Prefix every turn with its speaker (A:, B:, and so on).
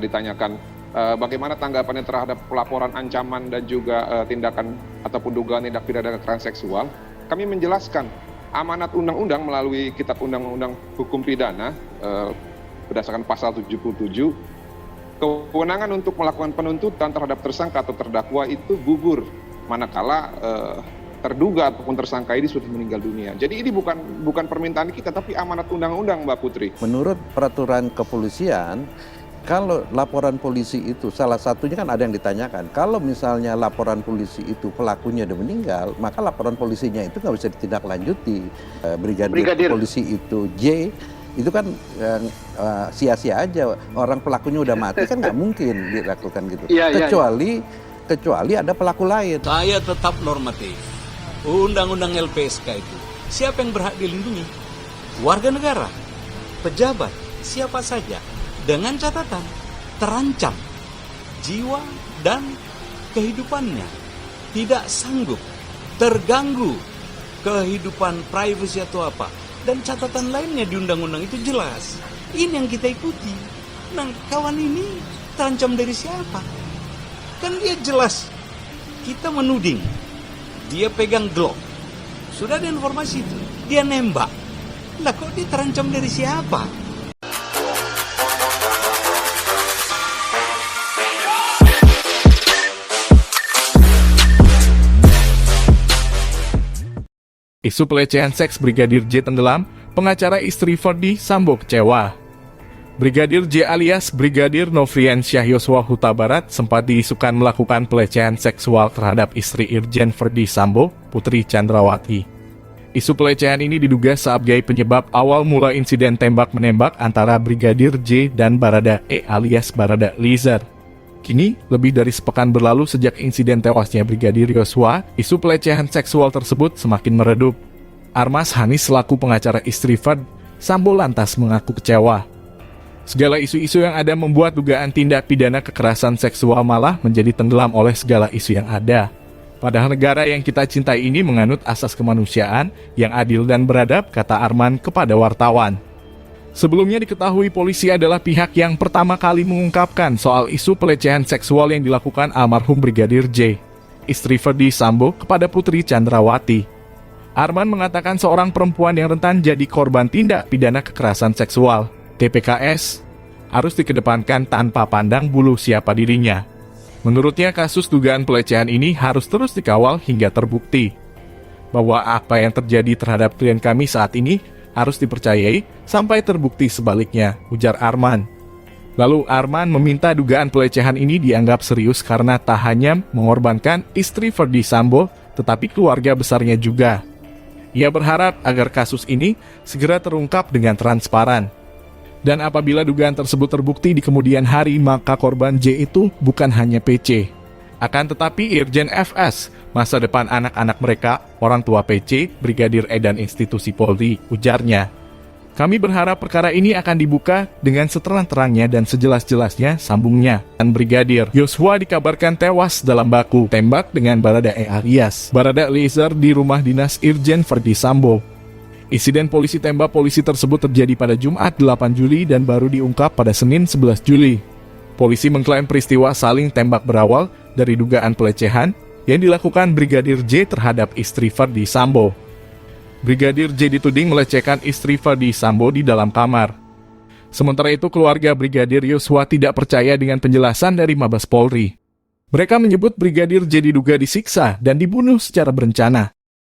A: ditanyakan bagaimana tanggapannya terhadap pelaporan ancaman dan juga tindakan ataupun dugaan tindak pidana kekerasan seksual, kami menjelaskan amanat undang-undang melalui Kitab Undang-Undang Hukum Pidana berdasarkan pasal 77, kewenangan untuk melakukan penuntutan terhadap tersangka atau terdakwa itu gugur manakala terduga ataupun tersangka ini sudah meninggal dunia. Jadi ini bukan permintaan kita, tapi amanat undang-undang, Mbak Putri.
B: Menurut peraturan kepolisian, kalau laporan polisi itu salah satunya kan ada yang ditanyakan. Kalau misalnya laporan polisi itu pelakunya udah meninggal, maka laporan polisinya itu nggak bisa ditindaklanjuti. Brigadir polisi itu J itu kan sia-sia aja, orang pelakunya udah mati kan nggak mungkin dilakukan gitu. Kecuali ada pelaku lain.
C: Saya tetap normatif. Undang-undang LPSK itu siapa yang berhak dilindungi? Warga negara, pejabat, siapa saja, dengan catatan terancam jiwa dan kehidupannya, tidak sanggup, terganggu kehidupan privasi atau apa, dan catatan lainnya di undang-undang itu jelas. Ini yang kita ikuti. Nah, kawan ini terancam dari siapa? Kan dia jelas, kita menuding dia pegang Glock, sudah ada informasi itu, dia nembak. Lah kok dia terancam dari siapa?
D: Isu pelecehan seks Brigadir J tenggelam, pengacara istri Ferdi Sambo kecewa. Brigadir J alias Brigadir Nofriansyah Yosua Huta Barat sempat diisukan melakukan pelecehan seksual terhadap istri Irjen Ferdi Sambo, Putri Chandrawati. Isu pelecehan ini diduga sebagai penyebab awal mula insiden tembak-menembak antara Brigadir J dan Barada E alias Barada Eliezer. Kini, lebih dari sepekan berlalu sejak insiden tewasnya Brigadir Yosua, isu pelecehan seksual tersebut semakin meredup. Armas Hanis selaku pengacara istri Ferdi Sambo lantas mengaku kecewa. Segala isu-isu yang ada membuat dugaan tindak pidana kekerasan seksual malah menjadi tenggelam oleh segala isu yang ada. Padahal negara yang kita cintai ini menganut asas kemanusiaan yang adil dan beradab, kata Arman kepada wartawan. Sebelumnya diketahui polisi adalah pihak yang pertama kali mengungkapkan soal isu pelecehan seksual yang dilakukan almarhum Brigadir J, istri Ferdi Sambo, kepada Putri Chandrawati. Arman mengatakan seorang perempuan yang rentan jadi korban tindak pidana kekerasan seksual, TPKS, harus dikedepankan tanpa pandang bulu siapa dirinya. Menurutnya kasus dugaan pelecehan ini harus terus dikawal hingga terbukti. Bahwa apa yang terjadi terhadap klien kami saat ini harus dipercayai sampai terbukti sebaliknya, ujar Arman. Lalu Arman meminta dugaan pelecehan ini dianggap serius karena tak hanya mengorbankan istri Ferdi Sambo, tetapi keluarga besarnya juga. Ia berharap agar kasus ini segera terungkap dengan transparan. Dan apabila dugaan tersebut terbukti di kemudian hari, maka korban J itu bukan hanya PC. Akan tetapi Irjen FS, masa depan anak-anak mereka, orang tua PC, Brigadir E dan institusi Polri, ujarnya. Kami berharap perkara ini akan dibuka dengan seterang-terangnya dan sejelas-jelasnya, sambungnya. Dan Brigadir Yosua dikabarkan tewas dalam baku tembak dengan Barada E alias Barada Eliezer di rumah dinas Irjen Ferdi Sambo. Insiden polisi tembak polisi tersebut terjadi pada Jumat 8 Juli dan baru diungkap pada Senin 11 Juli. Polisi mengklaim peristiwa saling tembak berawal dari dugaan pelecehan yang dilakukan Brigadir J terhadap istri Ferdi Sambo. Brigadir J dituding melecehkan istri Ferdi Sambo di dalam kamar. Sementara itu keluarga Brigadir Yosua tidak percaya dengan penjelasan dari Mabes Polri. Mereka menyebut Brigadir J diduga disiksa dan dibunuh secara berencana.